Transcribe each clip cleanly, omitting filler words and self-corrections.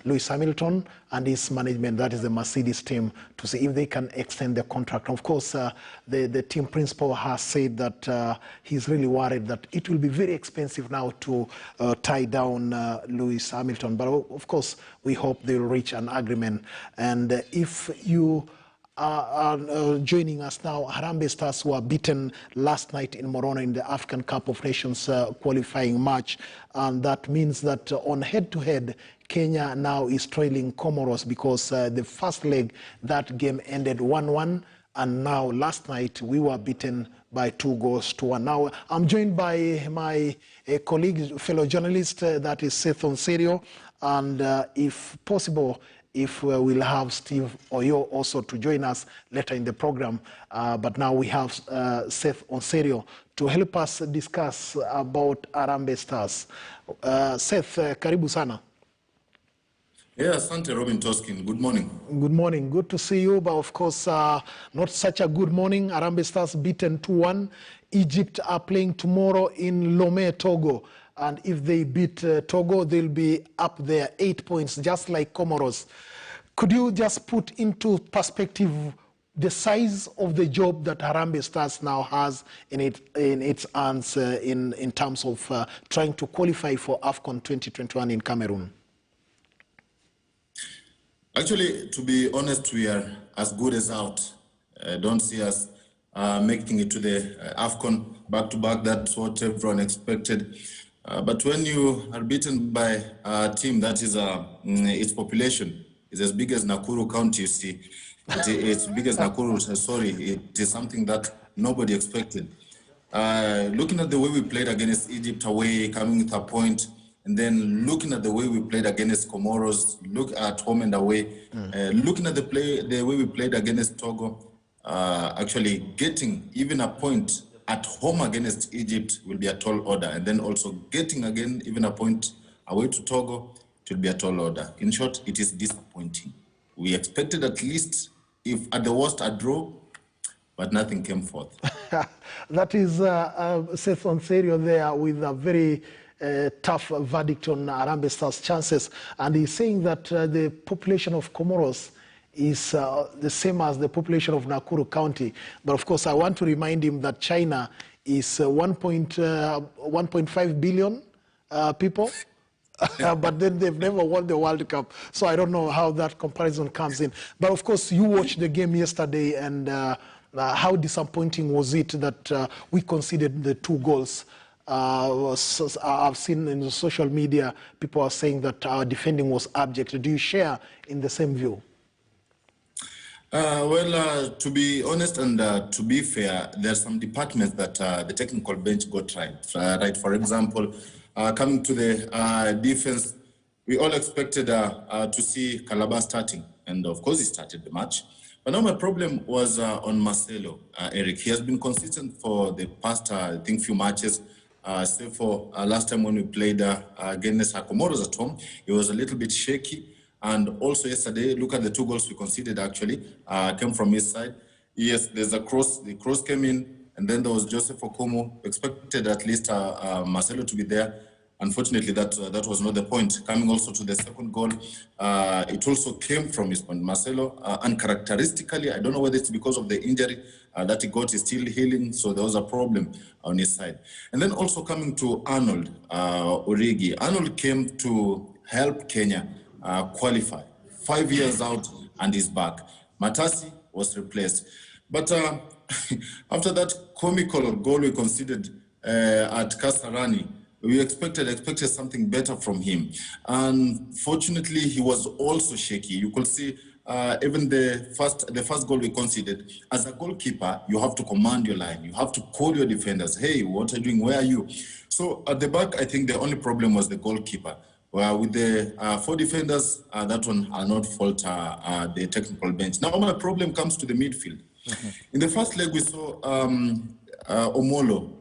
Lewis Hamilton and his management, that is the Mercedes team, to see if they can extend the contract. Of course, the team principal has said that he's really worried that it will be very expensive now to tie down Lewis Hamilton. But of course, we hope they'll reach an agreement. And if you are joining us now, Harambee Stars were beaten last night in Moroni in the AFCON Cup of Nations qualifying match. And that means that on head-to-head, Kenya now is trailing Comoros because the first leg, that game ended 1-1. And now, last night, we were beaten by 2-1. Now, I'm joined by my colleague, fellow journalist, that is Seth Onserio. And if possible, if we'll have Steve Oyo also to join us later in the program. But now we have Seth Onserio to help us discuss about Harambee Stars. Seth, karibu sana. Yeah, asante Robin Toskin. Good morning. Good morning. Good to see you, but of course, not such a good morning. Harambee Stars beaten 2-1. Egypt are playing tomorrow in Lomé, Togo. And if they beat Togo, they'll be up there 8 points, just like Comoros. Could you just put into perspective the size of the job that Harambee Stars now has in its hands in terms of trying to qualify for AFCON 2021 in Cameroon? Actually, to be honest, we are as good as out. Don't see us making it to the AFCON back-to-back. That's what everyone expected. But when you are beaten by a team that is its population is as big as Nakuru County, you see, it's big as Nakuru. Sorry, it is something that nobody expected. Looking at the way we played against Egypt away, coming with a point, and then looking at the way we played against Comoros, look at home and away, looking at the way we played against Togo, actually getting even a point at home against Egypt will be a tall order. And then also getting again even a point away to Togo, it will be a tall order. In short, it is disappointing. We expected at least, if at the worst, a draw, but nothing came forth. That is Seth Onserio there with a very tough verdict on Harambee Stars' chances. And he's saying that the population of Comoros is the same as the population of Nakuru County. But of course, I want to remind him that China is 1.5 billion people. But then they've never won the World Cup. So I don't know how that comparison comes in. But of course, you watched the game yesterday, and how disappointing was it that we conceded the 2 goals? I've seen in the social media, people are saying that our defending was abject. Do you share in the same view? To be honest and to be fair, there are some departments that the technical bench got right. For example, coming to the defense, we all expected to see Calabar starting, and of course he started the match. But now my problem was on Marcelo, Eric. He has been consistent for the past, I think, few matches. Save for last time when we played against Comoros at home, he was a little bit shaky. And also yesterday, look at the 2 goals we conceded actually, came from his side. Yes, there's a cross, the cross came in, and then there was Joseph Okumu. Expected at least Marcelo to be there. Unfortunately, that was not the point. Coming also to the second goal, it also came from his point. Marcelo, uncharacteristically, I don't know whether it's because of the injury that he got, is still healing, so there was a problem on his side. And then also coming to Arnold Origi. Arnold came to help Kenya qualify. 5 years out and he's back. Matasi was replaced. But after that comical goal we conceded at Kasarani, we expected something better from him. Unfortunately, he was also shaky. You could see even the first goal we conceded. As a goalkeeper, you have to command your line. You have to call your defenders. Hey, what are you doing? Where are you? So at the back, I think the only problem was the goalkeeper. With the 4 defenders, that one are not fault the technical bench. Now my problem comes to the midfield. In the first leg, we saw Omolo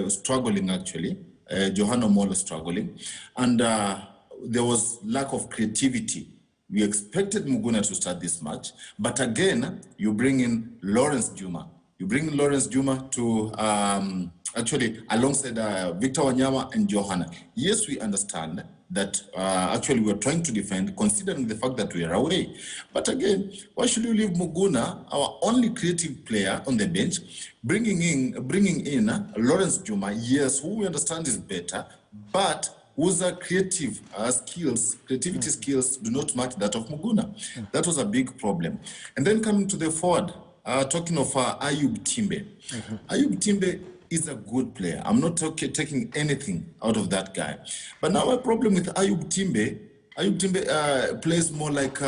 struggling actually. Johan Omolo struggling. And there was lack of creativity. We expected Muguna to start this match. But again, you bring in Lawrence Juma. You bring Lawrence Juma to actually alongside Victor Wanyama and Johanna. Yes, we understand that actually we're trying to defend, considering the fact that we are away. But again, why should you leave Muguna, our only creative player on the bench, bringing in Lawrence Juma, yes, who we understand is better, but whose creativity skills do not match that of Muguna. That was a big problem. And then coming to the forward, talking of Ayub Timbe. Ayub Timbe is a good player. I'm not taking anything out of that guy. But now a problem with Ayub Timbe plays more like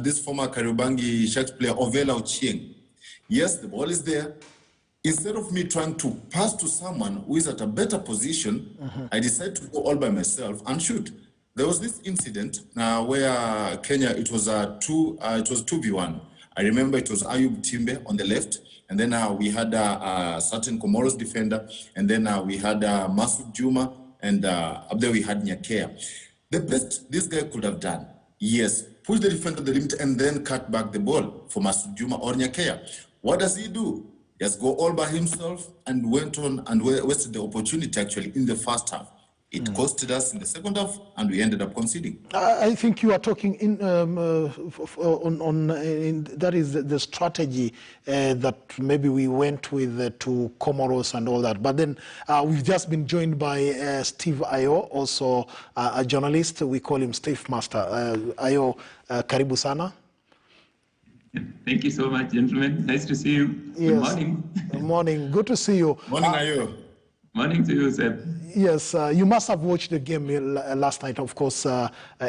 this former Kariobangi Sharks player, Ovela Ochieng. Yes, the ball is there. Instead of me trying to pass to someone who is at a better position, I decided to go all by myself and shoot. There was this incident where Kenya, it was 2v1. I remember it was Ayub Timbe on the left, and then we had a certain Comoros defender, and then we had Masud Juma, and up there we had Nyakea. The best this guy could have done, yes, push the defender to the limit and then cut back the ball for Masud Juma or Nyakea. What does he do? He has go all by himself and went on and wasted the opportunity actually in the first half. It costed us in the second half, and we ended up conceding. I think you are talking that is the strategy that maybe we went with to Comoros and all that. But then we've just been joined by Steve Ayo, also a journalist. We call him Steve Master. Ayo, karibu sana. Thank you so much, gentlemen. Nice to see you. Yes. Good morning. Good morning. Good to see you. Morning, Ayo. Morning to you, Seb. Yes, you must have watched the game last night. Of course,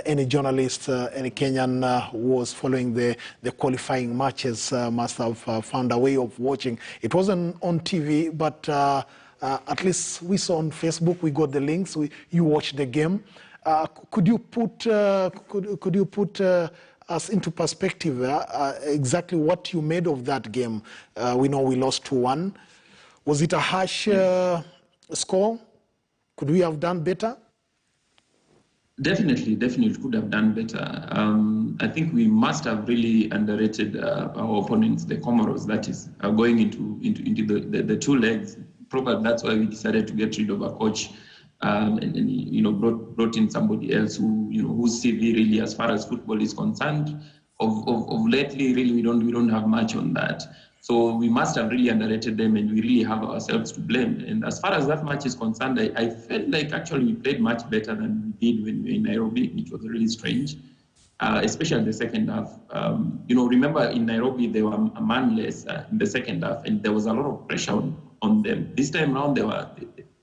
any journalist, any Kenyan who was following the qualifying matches must have found a way of watching. It wasn't on TV, but at least we saw on Facebook. We got the links. You watched the game. Could you put us into perspective exactly what you made of that game? We know we lost 2-1. Was it a harsh score? Could we have done better? Definitely could have done better. I think we must have really underrated our opponents, the Comoros, that is, going into the two legs. Probably that's why we decided to get rid of a coach and brought in somebody else whose CV really, as far as football is concerned, of lately really we don't have much on that. So we must have really underrated them, and we really have ourselves to blame. And as far as that match is concerned, I felt like actually we played much better than we did when we were in Nairobi, which was really strange, especially in the second half. Remember in Nairobi, they were a man less in the second half, and there was a lot of pressure on them. This time around,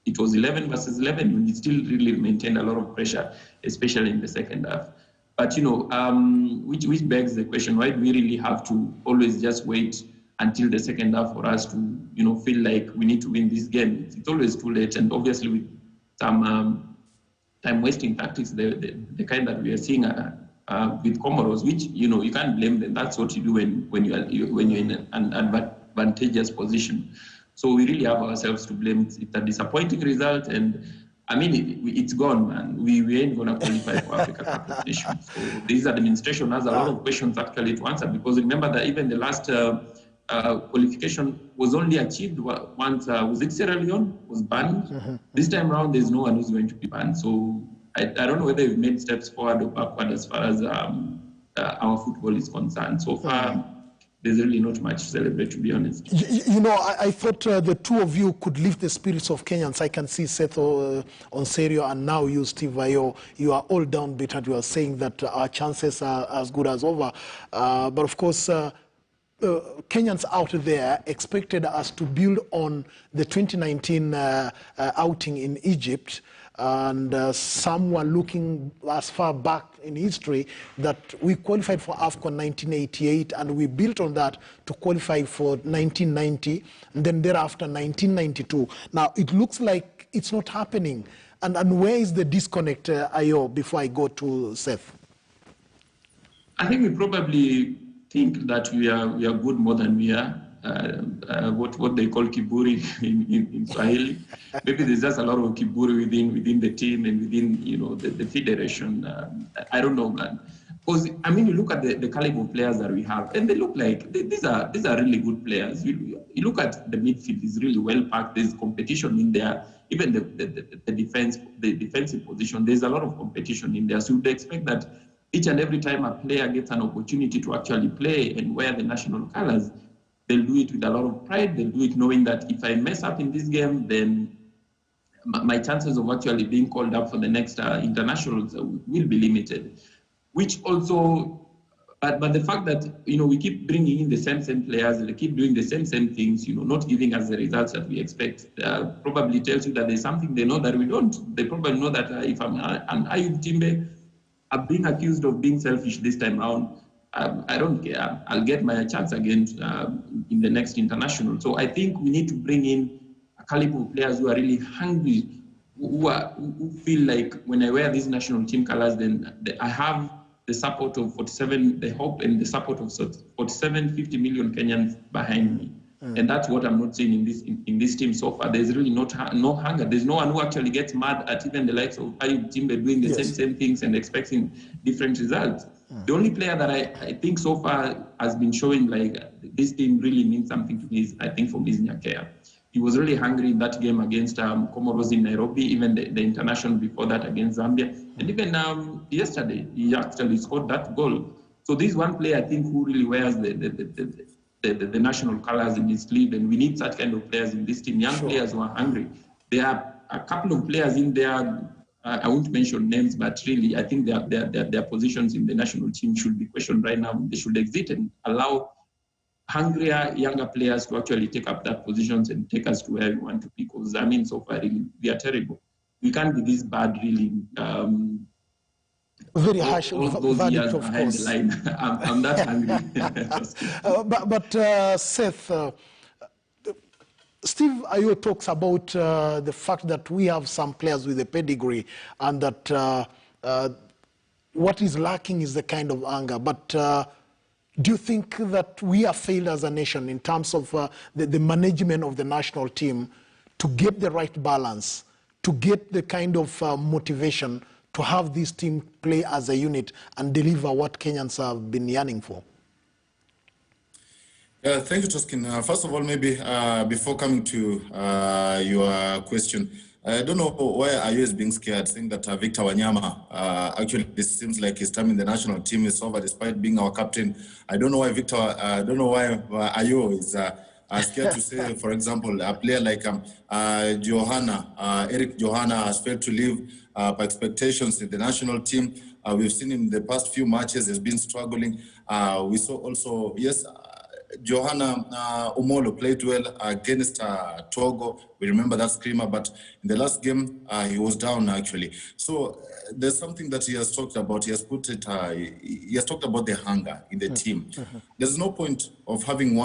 it was 11 versus 11, and we still really maintained a lot of pressure, especially in the second half. But, which begs the question, why do we really have to always just wait until the second half for us to, feel like we need to win this game? It's always too late. And obviously with some time-wasting tactics, the kind that we are seeing with Comoros, which, you can't blame them. That's what you do when you're in an advantageous position. So we really have ourselves to blame. It's a disappointing result, and I mean, it's gone, man. We ain't going to qualify for Africa Cup of Nations. So this administration has a lot of questions actually to answer, because remember that even the last qualification was only achieved once, was it Sierra Leone was banned? This time around, there's no one who's going to be banned. So I don't know whether we've made steps forward or backward as far as our football is concerned. So far, there's really not much to celebrate, to be honest. I thought the two of you could lift the spirits of Kenyans. I can see Seth Onserio and now you, Steve Ayo. You are all downbeat. You are saying that our chances are as good as over. But of course, Kenyans out there expected us to build on the 2019 outing in Egypt. And some were looking as far back in history that we qualified for AFCON 1988, and we built on that to qualify for 1990, and then thereafter 1992. Now, it looks like it's not happening. And where is the disconnect, Ayo, before I go to Seth? I think we probably think that we are good more than we are. What they call kiburi in Swahili. Maybe there's just a lot of kiburi within the team and within the federation. I don't know, man. Because I mean, you look at the caliber of players that we have, and they look like these are really good players. You look at the midfield; is really well packed. There's competition in there. Even the defensive position, there's a lot of competition in there. So you'd expect that each and every time a player gets an opportunity to actually play and wear the national colors, they'll do it with a lot of pride. They'll do it knowing that if I mess up in this game, then my chances of actually being called up for the next internationals will be limited. Which also, but the fact that, we keep bringing in the same players, they keep doing the same things, not giving us the results that we expect, probably tells you that there's something they know that we don't. They probably know that if I'm an Ayub Timbe, I'm being accused of being selfish this time around, I don't care. I'll get my chance again in the next international. So I think we need to bring in a caliber of players who are really hungry, who feel like when I wear these national team colors, then I have the support of 47, the hope and the support of 50 million Kenyans behind me. And that's what I'm not seeing in this team so far. There's really no hunger. There's no one who actually gets mad at even the likes of Ayub Timbe doing the same things and expecting different results. The only player that I think so far has been showing like this team really means something to me is, I think, for Nyakea. He was really hungry in that game against Comoros in Nairobi, even the international before that against Zambia. And even yesterday, he actually scored that goal. So this one player, I think, who really wears the national colors in his sleeve, and we need such kind of players in this team, young players who are hungry. There are a couple of players in there, I won't mention names, but really, I think their positions in the national team should be questioned right now. They should exit and allow hungrier, younger players to actually take up that positions and take us to where we want to be. Because, I mean, so far, really, we are terrible. We can't be this bad, really. Very harsh verdict, of course. I'm that hungry. but Seth, Steve Ayo talks about the fact that we have some players with a pedigree and that what is lacking is the kind of anger. But do you think that we have failed as a nation in terms of the management of the national team to get the right balance, to get the kind of motivation to have this team play as a unit and deliver what Kenyans have been yearning for? Thank you, Toskin. First of all, maybe before coming to your question, I don't know why Ayo is being scared, saying that Victor Wanyama, actually, this seems like his time in the national team is over despite being our captain. I don't know why Ayo is scared to say, for example, a player like Eric Johanna has failed to live by expectations in the national team. We've seen him in the past few matches, he's been struggling. We saw also, yes, Johanna Umolo played well against Togo. We remember that screamer, but in the last game, he was down actually. So there's something that he has talked about. He has put it. He has talked about the hunger in the team. There's no point of having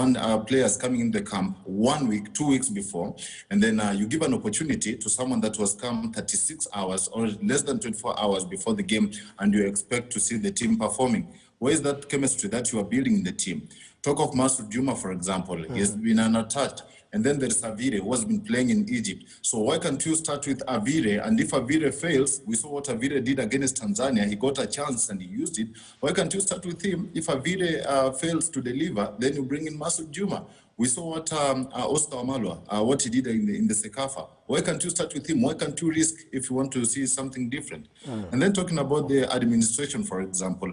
players coming in the camp 1 week, 2 weeks before, and then you give an opportunity to someone that was come 36 hours or less than 24 hours before the game, and you expect to see the team performing. Where is that chemistry that you are building in the team? Talk of Masud Juma, for example. He has been unattached. And then there's Avire, who has been playing in Egypt. So why can't you start with Avire? And if Avire fails, we saw what Avire did against Tanzania. He got a chance and he used it. Why can't you start with him? If Avire fails to deliver, then you bring in Masud Juma. We saw what Oscar Omalwa, what he did in the Sekafa. Why can't you start with him? Why can't you risk if you want to see something different? And then talking about the administration, for example,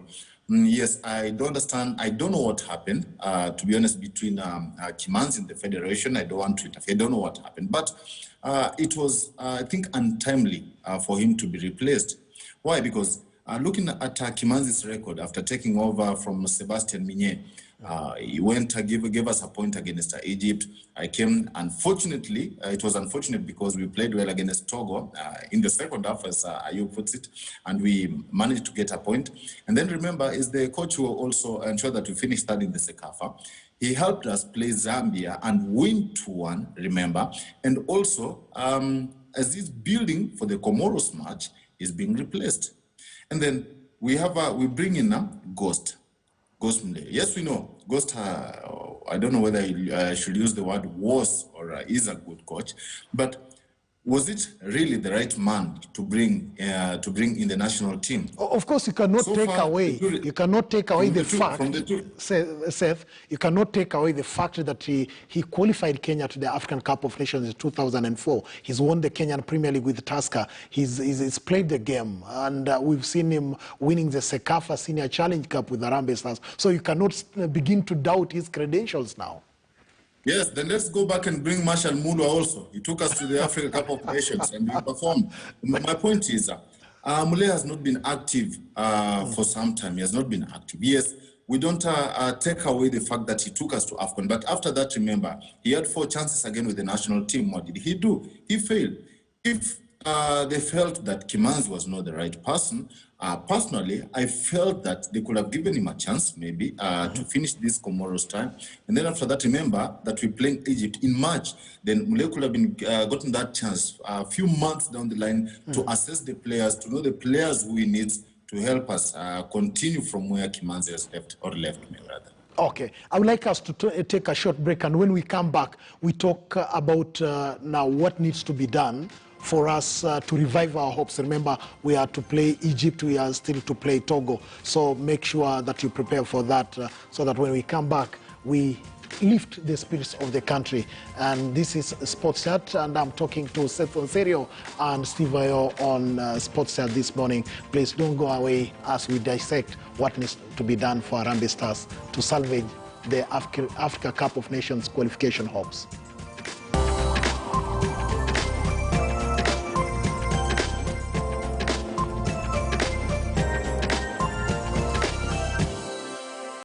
yes, I don't understand. I don't know what happened, to be honest, between Kimanzi and the Federation. I don't want to interfere. I don't know what happened. But it was, I think, untimely for him to be replaced. Why? Because looking at Kimanzi's record after taking over from Sebastian Minye, he went to gave us a point against Egypt. I came, unfortunately, it was unfortunate because we played well against Togo in the second half, as Ayo puts it, and we managed to get a point. And then remember, is the coach who also ensured that we finished third in the Sekafa. He helped us play Zambia and win 2-1, remember. And also, as he's building for the Comoros match, is being replaced. And then we bring in Ghost. Yes, we know Ghost. I don't know whether I should use the word was or is a good coach, but was it really the right man to bring in the national team? Of course, you cannot take away the fact, Seth, you cannot take away the fact that he qualified Kenya to the African Cup of Nations in 2004. He's won the Kenyan Premier League with Tusker. He's played the game, and we've seen him winning the Sekafa Senior Challenge Cup with the Harambee Stars. So you cannot begin to doubt his credentials now. Yes, then let's go back and bring Marshall Mulwa also. He took us to the Africa Cup of Nations and we performed. My point is, Mule has not been active for some time. He has not been active. Yes, we don't take away the fact that he took us to AFCON. But after that, remember, he had 4 chances again with the national team. What did he do? He failed. If they felt that Kimanzi was not the right person, personally, I felt that they could have given him a chance, maybe, to finish this Comoros time. And then after that, remember that we're playing Egypt in March. Then Mule could have been gotten that chance a few months down the line to assess the players, to know the players who he needs to help us continue from where Kimanzi has left me, rather. Okay, I would like us to take a short break, and when we come back, we talk about now what needs to be done for us to revive our hopes. Remember, we are to play Egypt, we are still to play Togo. So make sure that you prepare for that so that when we come back, we lift the spirits of the country. And this is Sports Chat, and I'm talking to Seth Onserio and Steve Ayo on Sports Chat this morning. Please don't go away as we dissect what needs to be done for Harambee Stars to salvage the Africa Cup of Nations qualification hopes.